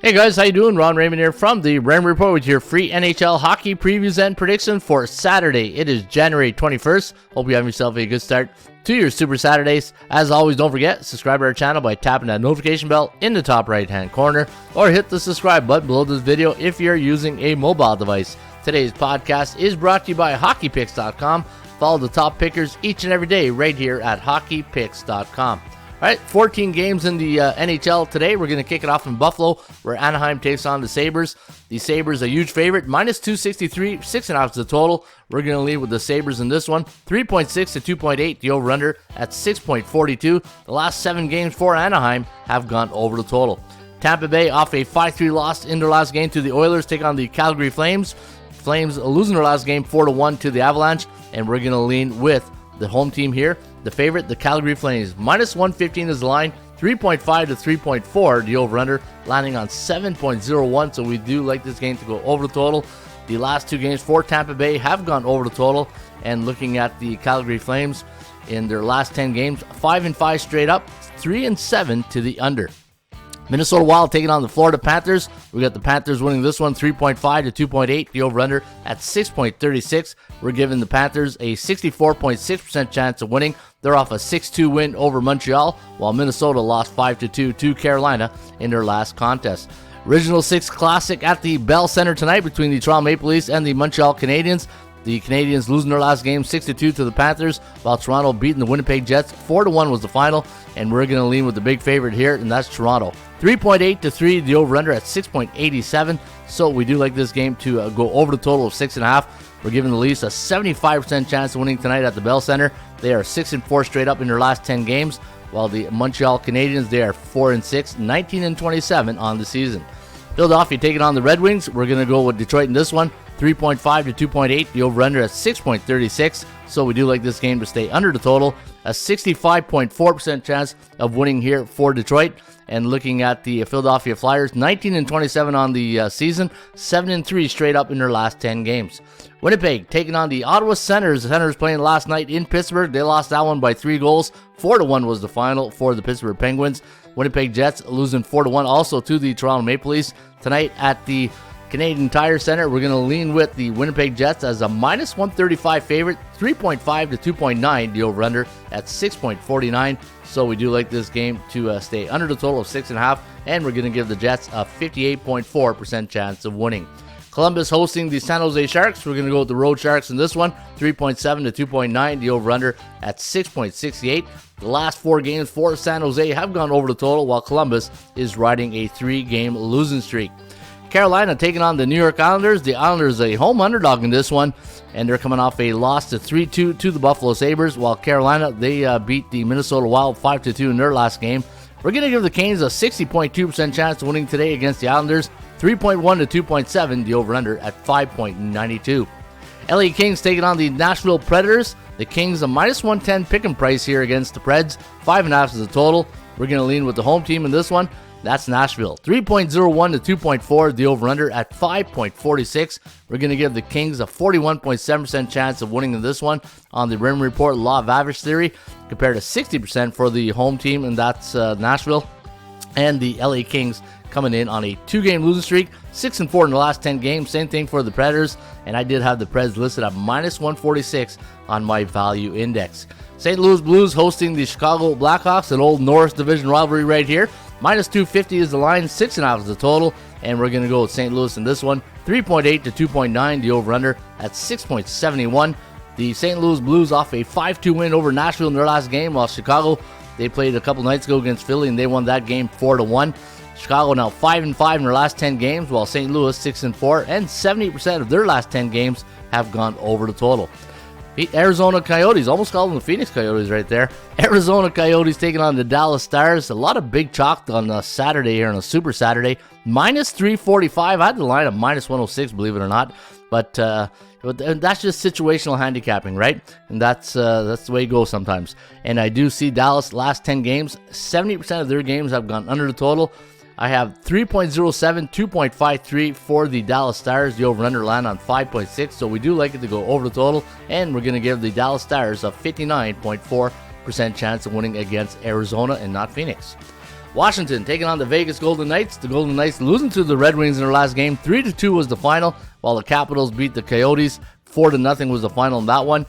Hey guys, how you doing? Raymond here from the Raymond Report with your free NHL hockey previews and predictions for Saturday. It is January 21st. Hope you have yourself a good start to your Super Saturdays. As always, don't forget, subscribe to our channel by tapping that notification bell in the top right hand corner, or hit the subscribe button below this video if you're using a mobile device. Today's podcast is brought to you by HockeyPicks.com. Follow the top pickers each and every day right here at HockeyPicks.com. All right, 14 games in the NHL today. We're going to kick it off in Buffalo, where Anaheim takes on the Sabres. The Sabres, a huge favorite, minus 263, 6.5 is the total. We're going to lead with the Sabres in this one, 3.6 to 2.8, the over-under at 6.42. The last 7 games for Anaheim have gone over the total. Tampa Bay off a 5-3 loss in their last game to the Oilers, take on the Calgary Flames. Flames losing their last game 4-1 to the Avalanche, and we're going to lean with the home team here. The favorite, the Calgary Flames, minus 115 is the line, 3.5 to 3.4, the over-under, landing on 7.01, so we do like this game to go over the total. The last 2 games for Tampa Bay have gone over the total, and looking at the Calgary Flames, in their last 10 games, 5-5 straight up, 3-7 to the under. Minnesota Wild taking on the Florida Panthers. We got the Panthers winning this one 3.5 to 2.8, the over-under at 6.36. We're giving the Panthers a 64.6% chance of winning. They're off a 6-2 win over Montreal, while Minnesota lost 5-2 to Carolina in their last contest. Original Six Classic at the Bell Center tonight between the Toronto Maple Leafs and the Montreal Canadiens. The Canadiens losing their last game 6-2 to the Panthers, while Toronto beating the Winnipeg Jets 4-1 was the final, and we're going to lean with the big favorite here, and that's Toronto. 3.8 to 3, the over-under at 6.87, so we do like this game to go over the total of 6.5. We're giving the Leafs a 75% chance of winning tonight at the Bell Center. They are 6-4 straight up in their last 10 games, while the Montreal Canadiens, they are 4-6, 19-27 on the season. Philadelphia taking on the Red Wings. We're going to go with Detroit in this one. 3.5 to 2.8, the over-under at 6.36, so we do like this game to stay under the total. A 65.4% chance of winning here for Detroit. And looking at the Philadelphia Flyers, 19-27 on the season, 7-3 straight up in their last 10 games. Winnipeg taking on the Ottawa Senators. The Senators playing last night in Pittsburgh. They lost that one by 3 goals. 4-1 was the final for the Pittsburgh Penguins. Winnipeg Jets losing 4-1 also to the Toronto Maple Leafs. Tonight at the Canadian Tire Center, we're going to lean with the Winnipeg Jets as a minus 135 favorite, 3.5 to 2.9, the over-under at 6.49. So we do like this game to stay under the total of 6.5, and we're going to give the Jets a 58.4% chance of winning. Columbus hosting the San Jose Sharks. We're going to go with the Road Sharks in this one, 3.7 to 2.9, the over-under at 6.68. The last 4 games for San Jose have gone over the total, while Columbus is riding a 3-game losing streak. Carolina taking on the New York Islanders. The Islanders a home underdog in this one, and they're coming off a loss to 3-2 to the Buffalo Sabres, while Carolina, they beat the Minnesota Wild 5-2 in their last game. We're going to give the Canes a 60.2% chance of winning today against the Islanders, 3.1 to 2.7, the over-under at 5.92. LA Kings taking on the Nashville Predators. The Kings a minus 110 pick-em price here against the Preds, 5.5 is the total. We're going to lean with the home team in this one. That's Nashville. 3.01 to 2.4, the over-under at 5.46. We're going to give the Kings a 41.7% chance of winning in this one on the Raymond Report Law of Average Theory, compared to 60% for the home team, and that's Nashville. And the LA Kings coming in on a 2-game losing streak, 6-4 in the last 10 games. Same thing for the Predators, and I did have the Preds listed at minus 146 on my value index. St. Louis Blues hosting the Chicago Blackhawks, an old North Division rivalry right here. Minus 250 is the line, 6.5 is the total, and we're going to go with St. Louis in this one. 3.8 to 2.9, the over-under at 6.71. The St. Louis Blues off a 5-2 win over Nashville in their last game, while Chicago, they played a couple nights ago against Philly, and they won that game 4-1. Chicago now 5-5 in their last 10 games, while St. Louis 6-4, and 70% of their last 10 games have gone over the total. Arizona Coyotes, almost called them the Phoenix Coyotes right there. Arizona Coyotes taking on the Dallas Stars. A lot of big chalk on Saturday here on a Super Saturday. Minus 345. I had the line of minus 106, believe it or not. But that's just situational handicapping, right? And that's the way it goes sometimes. And I do see Dallas last 10 games, 70% of their games have gone under the total. I have 3.07, 2.53 for the Dallas Stars. The over-under line on 5.6, so we do like it to go over the total, and we're going to give the Dallas Stars a 59.4% chance of winning against Arizona and not Phoenix. Washington taking on the Vegas Golden Knights. The Golden Knights losing to the Red Wings in their last game. 3-2 was the final, while the Capitals beat the Coyotes. 4-0 was the final in that one.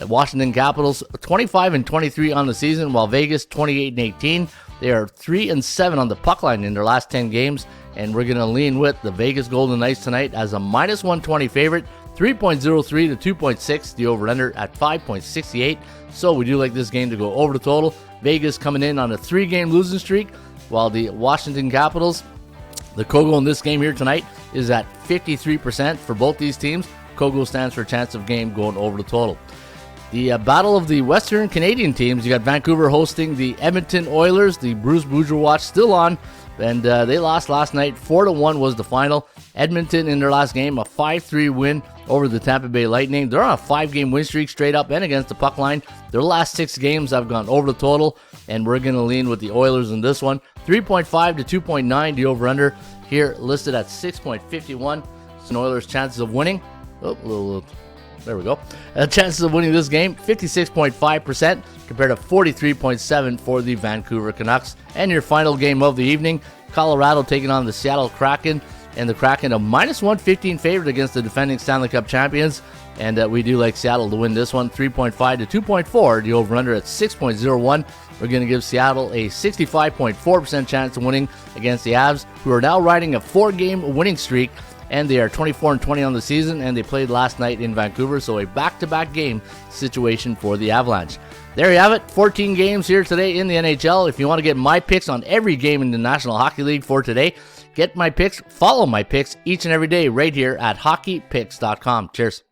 Washington Capitals 25-23 on the season, while Vegas 28-18. They are 3-7 on the puck line in their last 10 games, and we're going to lean with the Vegas Golden Knights tonight as a -120 favorite. 3.03 to 2.6, the over-under at 5.68. So we do like this game to go over the total. Vegas coming in on a 3-game losing streak, while the Washington Capitals, the Kogo in this game here tonight is at 53% for both these teams. Kogo stands for chance of game going over the total. The battle of the Western Canadian teams, you got Vancouver hosting the Edmonton Oilers. The Bruce Boudreau watch still on, and they lost last night. 4-1 was the final. Edmonton in their last game, a 5-3 win over the Tampa Bay Lightning. They're on a 5-game win streak straight up and against the puck line. Their last 6 games have gone over the total, and we're going to lean with the Oilers in this one. 3.5 to 2.9, the over-under here listed at 6.51. So Oilers' chances of winning, there we go. Chances of winning this game, 56.5% compared to 43.7% for the Vancouver Canucks. And your final game of the evening, Colorado taking on the Seattle Kraken. And the Kraken a -115 favorite against the defending Stanley Cup champions. And we do like Seattle to win this one, 3.5 to 2.4. The over-under at 6.01. We're going to give Seattle a 65.4% chance of winning against the Avs, who are now riding a 4-game winning streak. And they are 24-20 on the season, and they played last night in Vancouver, so a back-to-back game situation for the Avalanche. There you have it, 14 games here today in the NHL. If you want to get my picks on every game in the National Hockey League for today, get my picks, follow my picks each and every day right here at hockeypicks.com. Cheers.